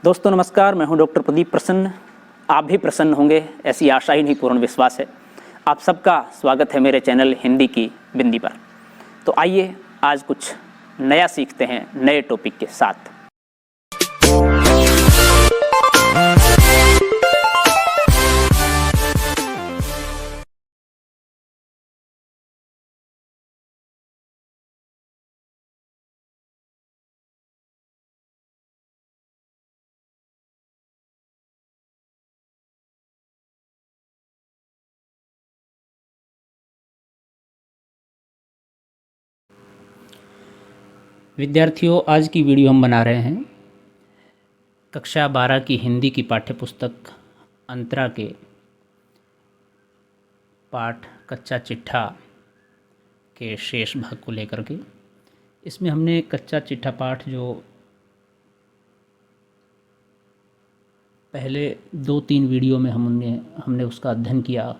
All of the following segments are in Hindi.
दोस्तों नमस्कार, मैं हूं डॉक्टर प्रदीप प्रसन्न। आप भी प्रसन्न होंगे ऐसी आशा ही नहीं, पूर्ण विश्वास है। आप सबका स्वागत है मेरे चैनल हिंदी की बिंदी पर। तो आइए आज कुछ नया सीखते हैं नए टॉपिक के साथ। विद्यार्थियों, आज की वीडियो हम बना रहे हैं कक्षा 12 की हिंदी की पाठ्यपुस्तक अंतरा के पाठ कच्चा चिट्ठा के शेष भाग को लेकर के। इसमें हमने कच्चा चिट्ठा पाठ जो पहले 2-3 वीडियो में हमने उसका अध्ययन किया,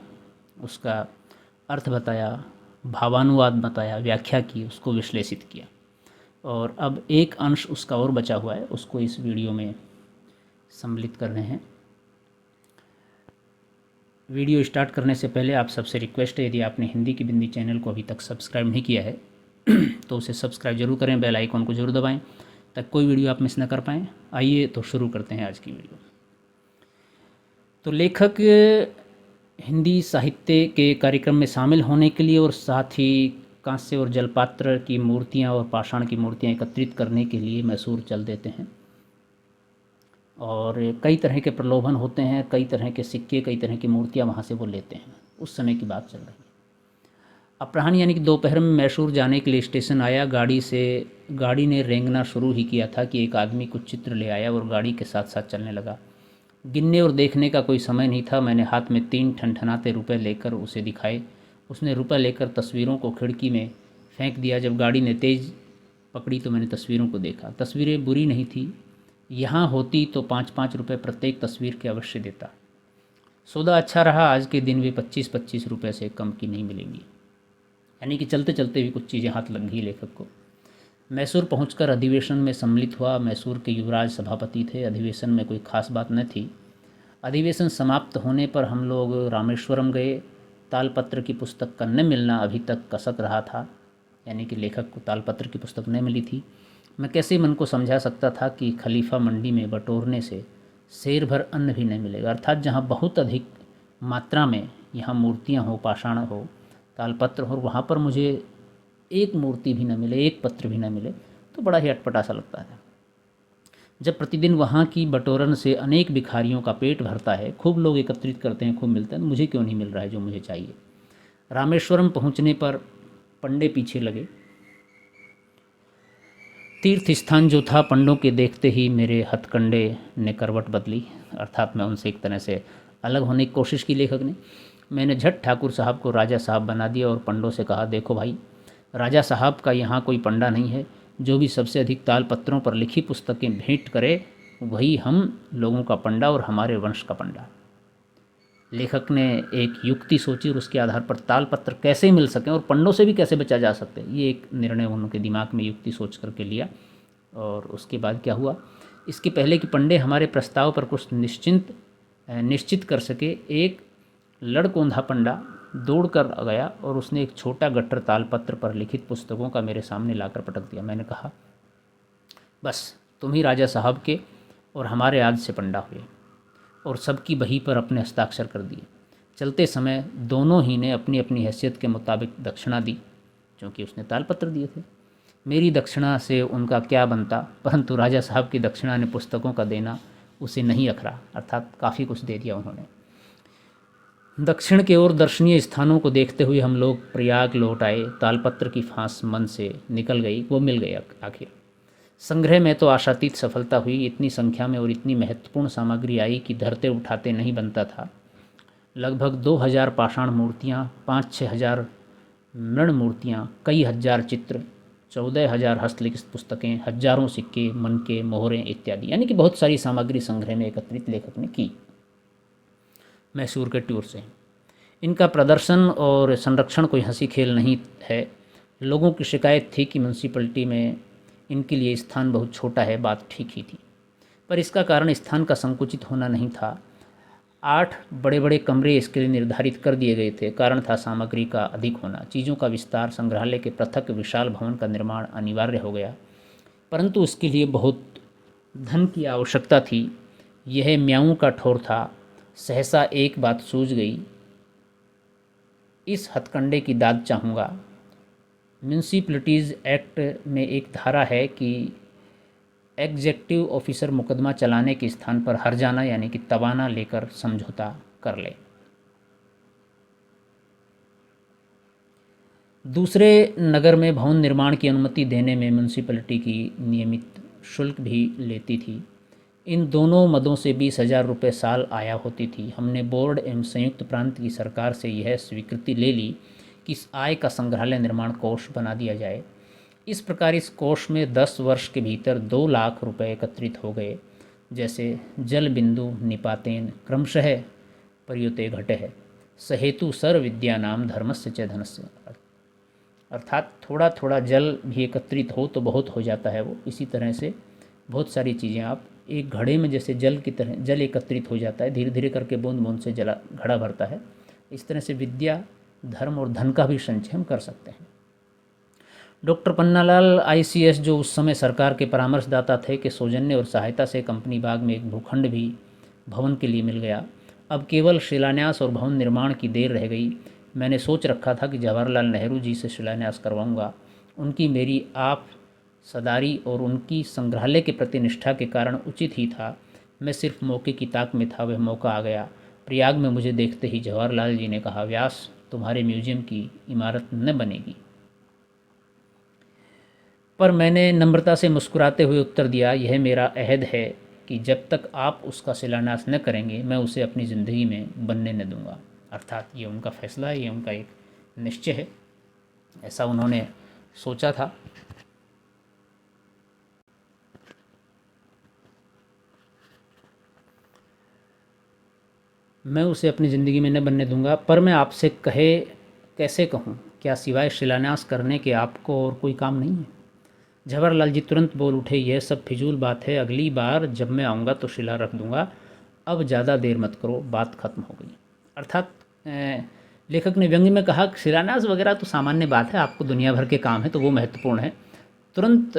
उसका अर्थ बताया, भावानुवाद बताया, व्याख्या की, उसको विश्लेषित किया, और अब एक अंश उसका और बचा हुआ है, उसको इस वीडियो में सम्मिलित कर रहे हैं। वीडियो स्टार्ट करने से पहले आप सबसे रिक्वेस्ट है, यदि आपने हिंदी की बिंदी चैनल को अभी तक सब्सक्राइब नहीं किया है तो उसे सब्सक्राइब जरूर करें, बेल आइकॉन को जरूर दबाएं ताकि कोई वीडियो आप मिस न कर पाएँ। आइए तो शुरू करते हैं आज की वीडियो। तो लेखक हिंदी साहित्य के कार्यक्रम में शामिल होने के लिए और साथ ही कांस्य और जलपात्र की मूर्तियाँ और पाषाण की मूर्तियाँ एकत्रित करने के लिए मैसूर चल देते हैं, और कई तरह के प्रलोभन होते हैं, कई तरह के सिक्के, कई तरह की मूर्तियाँ वहाँ से वो लेते हैं। उस समय की बात चल रही है। अपराह्न यानी कि दोपहर में मैसूर जाने के लिए स्टेशन आया। गाड़ी ने रेंगना शुरू ही किया था कि एक आदमी कुछ चित्र ले आया और गाड़ी के साथ साथ चलने लगा। गिनने और देखने का कोई समय नहीं था। मैंने हाथ में 3 ठनठनाते रुपए लेकर उसे दिखाए। उसने रुपए लेकर तस्वीरों को खिड़की में फेंक दिया। जब गाड़ी ने तेज़ पकड़ी तो मैंने तस्वीरों को देखा। तस्वीरें बुरी नहीं थी। यहाँ होती तो 5-5 रुपये प्रत्येक तस्वीर के अवश्य देता। सौदा अच्छा रहा। आज के दिन वे 25-25 रुपये से कम की नहीं मिलेंगी। यानी कि चलते चलते भी कुछ चीज़ें हाथ लग गई लेखक को। मैसूर पहुंचकर अधिवेशन में सम्मिलित हुआ। मैसूर के युवराज सभापति थे। अधिवेशन में कोई खास बात न थी। अधिवेशन समाप्त होने पर हम लोग रामेश्वरम गए। तालपत्र की पुस्तक का न मिलना अभी तक कसक रहा था, यानी कि लेखक को तालपत्र की पुस्तक न मिली थी। मैं कैसे मन को समझा सकता था कि खलीफा मंडी में बटोरने से शेर भर अन्न भी नहीं मिलेगा। अर्थात जहाँ बहुत अधिक मात्रा में यहाँ मूर्तियाँ हो, पाषाण हो, तालपत्र हो, और वहाँ पर मुझे एक मूर्ति भी न मिले, एक पत्र भी न मिले, तो बड़ा ही अटपटा सा लगता है। जब प्रतिदिन वहाँ की बटोरन से अनेक भिखारियों का पेट भरता है, खूब लोग एकत्रित करते हैं, खूब मिलता है, मुझे क्यों नहीं मिल रहा है जो मुझे चाहिए। रामेश्वरम पहुँचने पर पंडे पीछे लगे। तीर्थ स्थान जो था, पंडों के देखते ही मेरे हथकंडे ने करवट बदली। अर्थात मैं उनसे एक तरह से अलग होने की कोशिश की लेखक ने। मैंने झट ठाकुर साहब को राजा साहब बना दिया और पंडों से कहा, देखो भाई, राजा साहब का यहाँ कोई पंडा नहीं है। जो भी सबसे अधिक तालपत्रों पर लिखी पुस्तकें भेंट करे वही हम लोगों का पंडा और हमारे वंश का पंडा। लेखक ने एक युक्ति सोची और उसके आधार पर तालपत्र कैसे मिल सकें और पंडों से भी कैसे बचा जा सकते, ये एक निर्णय उनके दिमाग में युक्ति सोच करके लिया। और उसके बाद क्या हुआ, इसके पहले कि पंडे हमारे प्रस्ताव पर कुछ निश्चित कर सके, एक लड़कोंधा पंडा दौड़ कर गया और उसने एक छोटा गट्टर तालपत्र पर लिखित पुस्तकों का मेरे सामने लाकर पटक दिया। मैंने कहा, बस तुम ही राजा साहब के और हमारे आज से पंडा हुए, और सबकी बही पर अपने हस्ताक्षर कर दिए। चलते समय दोनों ही ने अपनी अपनी हैसियत के मुताबिक दक्षिणा दी, क्योंकि उसने तालपत्र दिए थे। मेरी दक्षिणा से उनका क्या बनता, परंतु राजा साहब की दक्षिणा ने पुस्तकों का देना उसे नहीं अखरा। अर्थात काफ़ी कुछ दे दिया उन्होंने। दक्षिण के ओर दर्शनीय स्थानों को देखते हुए हम लोग प्रयाग लौट आए। तालपत्र की फांस मन से निकल गई, वो मिल गई आखिर। संग्रह में तो आशातीत सफलता हुई। इतनी संख्या में और इतनी महत्वपूर्ण सामग्री आई कि धरते उठाते नहीं बनता था। लगभग 2000 पाषाण मूर्तियाँ, 5-6 हज़ार मृण मूर्तियाँ, कई हजार चित्र, 14,000 हस्तलिखित पुस्तकें, हजारों सिक्के, मनके, मोहरें इत्यादि, यानी कि बहुत सारी सामग्री संग्रह में एकत्रित लेखक ने की मैसूर के टूर से। इनका प्रदर्शन और संरक्षण कोई हंसी खेल नहीं है। लोगों की शिकायत थी कि म्यूनसिपलिटी में इनके लिए स्थान बहुत छोटा है। बात ठीक ही थी। पर इसका कारण स्थान का संकुचित होना नहीं था। 8 बड़े बड़े कमरे इसके लिए निर्धारित कर दिए गए थे। कारण था सामग्री का अधिक होना। चीज़ों का विस्तार, संग्रहालय के पृथक विशाल भवन का निर्माण अनिवार्य हो गया, परंतु उसके लिए बहुत धन की आवश्यकता थी। यह म्याऊं का ठोर था। सहसा एक बात सूझ गई, इस हथकंडे की दाद चाहूँगा। म्यूनिसिपैलिटीज़ एक्ट में एक धारा है कि एग्जेक्टिव ऑफिसर मुकदमा चलाने के स्थान पर हर्जाना यानी कि तवाना लेकर समझौता कर ले। दूसरे नगर में भवन निर्माण की अनुमति देने में म्यूनिसिपैलिटी की नियमित शुल्क भी लेती थी। इन दोनों मदों से 20,000 रुपये साल आया होती थी। हमने बोर्ड एवं संयुक्त प्रांत की सरकार से यह स्वीकृति ले ली कि इस आय का संग्रहालय निर्माण कोष बना दिया जाए। इस प्रकार इस कोष में 10 वर्ष के भीतर 2 लाख रुपए एकत्रित हो गए। जैसे जल बिंदु निपातेन क्रमशः प्रयुते घटे सहेतु सर्व विद्या नाम धर्मस्य च धनस्य। अर्थात थोड़ा थोड़ा जल भी एकत्रित हो तो बहुत हो जाता है वो। इसी तरह से बहुत सारी चीज़ें आप एक घड़े में जैसे जल की तरह जल एकत्रित हो जाता है, धीरे धीरे करके बूंद बूंद से जला घड़ा भरता है। इस तरह से विद्या, धर्म और धन का भी संचय हम कर सकते हैं। डॉक्टर पन्नालाल ICS, जो उस समय सरकार के परामर्शदाता थे, के सौजन्य और सहायता से कंपनी बाग में एक भूखंड भी भवन के लिए मिल गया। अब केवल शिलान्यास और भवन निर्माण की देर रह गई। मैंने सोच रखा था कि जवाहरलाल नेहरू जी से शिलान्यास करवाऊंगा। उनकी मेरी आप सदारी और उनकी संग्रहालय के प्रति निष्ठा के कारण उचित ही था। मैं सिर्फ मौके की ताक में था। वह मौका आ गया। प्रयाग में मुझे देखते ही जवाहरलाल जी ने कहा, व्यास, तुम्हारे म्यूजियम की इमारत न बनेगी। पर मैंने नम्रता से मुस्कुराते हुए उत्तर दिया, यह मेरा अहद है कि जब तक आप उसका शिलान्यास न करेंगे मैं उसे अपनी ज़िंदगी में बनने न दूंगा। अर्थात ये उनका फैसला है, ये उनका एक निश्चय है। ऐसा उन्होंने सोचा था। मैं उसे अपनी ज़िंदगी में न बनने दूंगा। पर मैं आपसे कैसे कहूँ, क्या सिवाय शिलान्यास करने के आपको और कोई काम नहीं है? जवाहरलाल जी तुरंत बोल उठे, यह सब फिजूल बात है। अगली बार जब मैं आऊँगा तो शिला रख दूंगा। अब ज़्यादा देर मत करो। बात खत्म हो गई। अर्थात लेखक ने व्यंग्य में कहा कि शिलान्यास वगैरह तो सामान्य बात है, आपको दुनिया भर के काम है तो वो महत्वपूर्ण है। तुरंत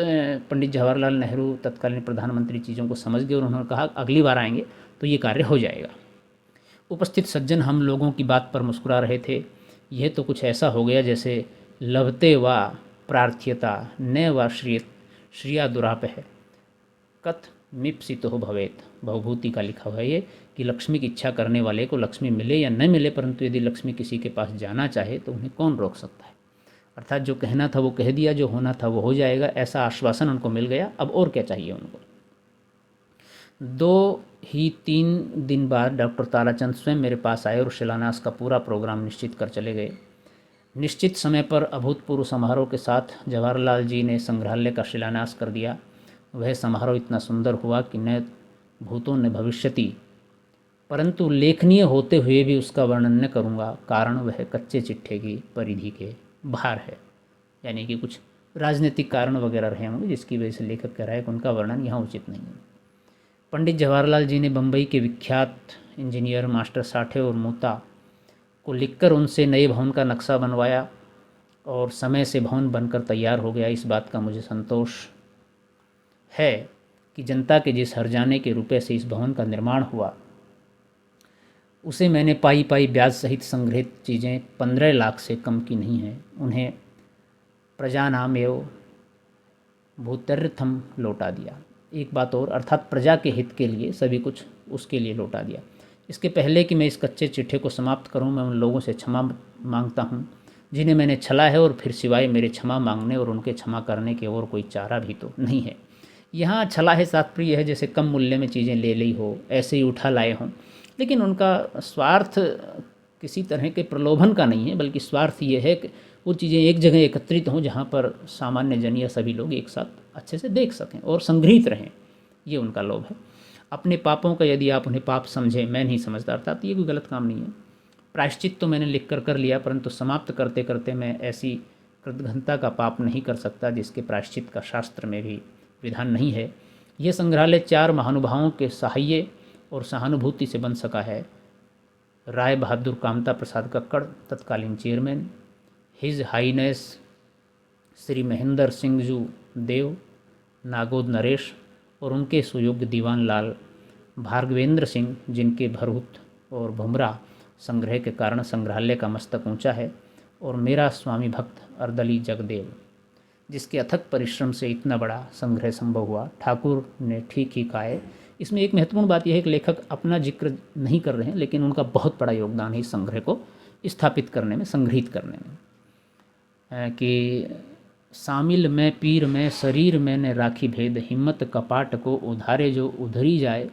पंडित जवाहरलाल नेहरू तत्कालीन प्रधानमंत्री चीज़ों को समझ गए और उन्होंने कहा, अगली बार आएंगे तो ये कार्य हो जाएगा। उपस्थित सज्जन हम लोगों की बात पर मुस्कुरा रहे थे। यह तो कुछ ऐसा हो गया जैसे लभते वा प्रार्थ्यता न वा श्रिया दुराप है कथ मिप्सितो भवेत। भवभूति का लिखा हुआ है ये कि लक्ष्मी की इच्छा करने वाले को लक्ष्मी मिले या न मिले, परंतु यदि लक्ष्मी किसी के पास जाना चाहे तो उन्हें कौन रोक सकता है। अर्थात जो कहना था वो कह दिया, जो होना था वो हो जाएगा, ऐसा आश्वासन उनको मिल गया। अब और क्या चाहिए उनको। 2 ही 3 दिन बाद डॉक्टर ताराचंद स्वयं मेरे पास आए और शिलान्यास का पूरा प्रोग्राम निश्चित कर चले गए। निश्चित समय पर अभूतपूर्व समारोह के साथ जवाहरलाल जी ने संग्रहालय का शिलान्यास कर दिया। वह समारोह इतना सुंदर हुआ कि न भूतों न भविष्यति, परंतु लेखनीय होते हुए भी उसका वर्णन न करूँगा, कारण वह कच्चे चिट्ठे की परिधि के बाहर है। यानी कि कुछ राजनीतिक कारण वगैरह रहे होंगे जिसकी वजह से लेखक कह रहा है कि उनका वर्णन यहाँ उचित नहीं है। पंडित जवाहरलाल जी ने बम्बई के विख्यात इंजीनियर मास्टर साठे और मोता को लिखकर उनसे नए भवन का नक्शा बनवाया और समय से भवन बनकर तैयार हो गया। इस बात का मुझे संतोष है कि जनता के जिस हर्जाने के रुपए से इस भवन का निर्माण हुआ उसे मैंने पाई पाई ब्याज सहित संग्रहित चीज़ें 15 लाख से कम की नहीं हैं, उन्हें प्रजानाम एवं भूतर्थम लौटा दिया। एक बात और, अर्थात प्रजा के हित के लिए सभी कुछ उसके लिए लौटा दिया। इसके पहले कि मैं इस कच्चे चिट्ठे को समाप्त करूं, मैं उन लोगों से क्षमा मांगता हूं जिन्हें मैंने छला है, और फिर सिवाय मेरे क्षमा मांगने और उनके क्षमा करने के और कोई चारा भी तो नहीं है। यहाँ छला है तात्पर्य है जैसे कम मूल्य में चीज़ें ले ली हो, ऐसे ही उठा लाए हों, लेकिन उनका स्वार्थ किसी तरह के प्रलोभन का नहीं है, बल्कि स्वार्थ ये है कि वो चीज़ें एक जगह एकत्रित हों जहाँ पर सामान्य जन या सभी लोग एक साथ अच्छे से देख सकें और संग्रहित रहें। ये उनका लोभ है। अपने पापों का यदि आप उन्हें पाप समझें, मैं नहीं समझता, अर्थात ये कोई गलत काम नहीं है। प्रायश्चित तो मैंने लिख कर लिया, परंतु समाप्त करते करते मैं ऐसी कृतघ्नता का पाप नहीं कर सकता जिसके प्रायश्चित का शास्त्र में भी विधान नहीं है। यह संग्रहालय 4 महानुभावों के सहाय्य और सहानुभूति से बन सका है। राय बहादुर कामता प्रसाद कक्कड़ तत्कालीन chairman, his Highness Shri Mahendra Singh जू देव, नागोद नरेश और उनके सुयोग्य दीवान लाल भार्गवेंद्र सिंह, जिनके भरूत और भुमरा संग्रह के कारण संग्रहालय का मस्तक ऊंचा है, और मेरा स्वामी भक्त अर्दली जगदेव, जिसके अथक परिश्रम से इतना बड़ा संग्रह संभव हुआ। ठाकुर ने ठीक ही कहा है। इसमें एक महत्वपूर्ण बात यह है कि लेखक अपना जिक्र नहीं कर रहे हैं, लेकिन उनका बहुत बड़ा योगदान है इस संग्रह को स्थापित करने में, संग्रहित करने में। कि शामिल मैं पीर में शरीर मैंने राखी भेद, हिम्मत कपाट को उधारे जो उधरी जाए,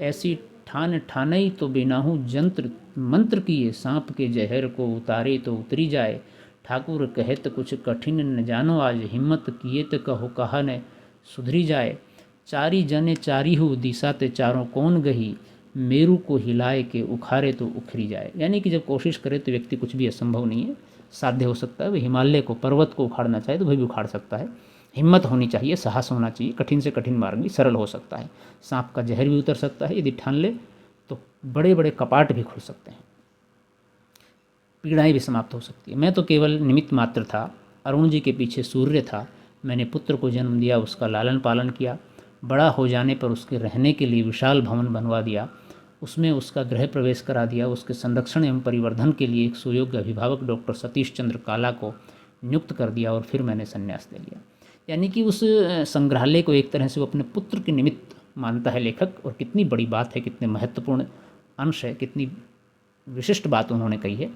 ऐसी ठान ठानई तो बिनाहू जंत्र मंत्र किए, सांप के जहर को उतारे तो उतरी जाए। ठाकुर कहत कुछ कठिन न जानो आज, हिम्मत किए तो कहो कहा न सुधरी जाए। चारी जने चारी हो दिशा ते चारों कौन गही, मेरू को हिलाए के उखारे तो उखरी जाए। यानी कि जब कोशिश करे तो व्यक्ति कुछ भी असंभव नहीं है, साध्य हो सकता है। वह हिमालय को, पर्वत को उखाड़ना चाहे तो वह भी उखाड़ सकता है। हिम्मत होनी चाहिए, साहस होना चाहिए, कठिन से कठिन मार्ग भी सरल हो सकता है। सांप का जहर भी उतर सकता है, यदि ठान ले तो बड़े बड़े कपाट भी खुल सकते हैं, पीड़ाएं भी समाप्त हो सकती है। मैं तो केवल निमित्त मात्र था, अरुण जी के पीछे सूर्य था। मैंने पुत्र को जन्म दिया, उसका लालन पालन किया, बड़ा हो जाने पर उसके रहने के लिए विशाल भवन बनवा दिया, उसमें उसका गृह प्रवेश करा दिया। उसके संरक्षण एवं परिवर्धन के लिए एक सुयोग्य अभिभावक डॉक्टर सतीश चंद्र काला को नियुक्त कर दिया, और फिर मैंने संन्यास ले लिया। यानी कि उस संग्रहालय को एक तरह से वो अपने पुत्र के निमित्त मानता है लेखक, और कितनी बड़ी बात है, कितने महत्वपूर्ण अंश है, कितनी विशिष्ट बात उन्होंने कही है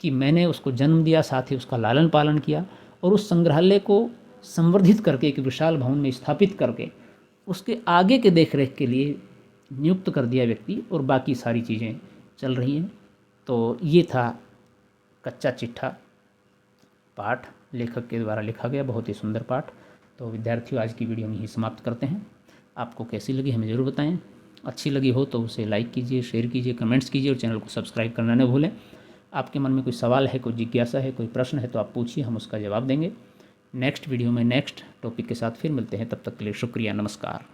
कि मैंने उसको जन्म दिया, साथ ही उसका लालन पालन किया, और उस संग्रहालय को संवर्धित करके एक विशाल भवन में स्थापित करके उसके आगे के देखरेख के लिए नियुक्त कर दिया व्यक्ति, और बाकी सारी चीज़ें चल रही हैं। तो ये था कच्चा चिट्ठा पाठ, लेखक के द्वारा लिखा गया बहुत ही सुंदर पाठ। तो विद्यार्थियों, आज की वीडियो में ही समाप्त करते हैं। आपको कैसी लगी हमें ज़रूर बताएं। अच्छी लगी हो तो उसे लाइक कीजिए, शेयर कीजिए, कमेंट्स कीजिए, और चैनल को सब्सक्राइब करना न भूलें। आपके मन में कोई सवाल है, कोई जिज्ञासा है, कोई प्रश्न है तो आप पूछिए, हम उसका जवाब देंगे। नेक्स्ट वीडियो में नेक्स्ट टॉपिक के साथ फिर मिलते हैं। तब तक के लिए शुक्रिया, नमस्कार।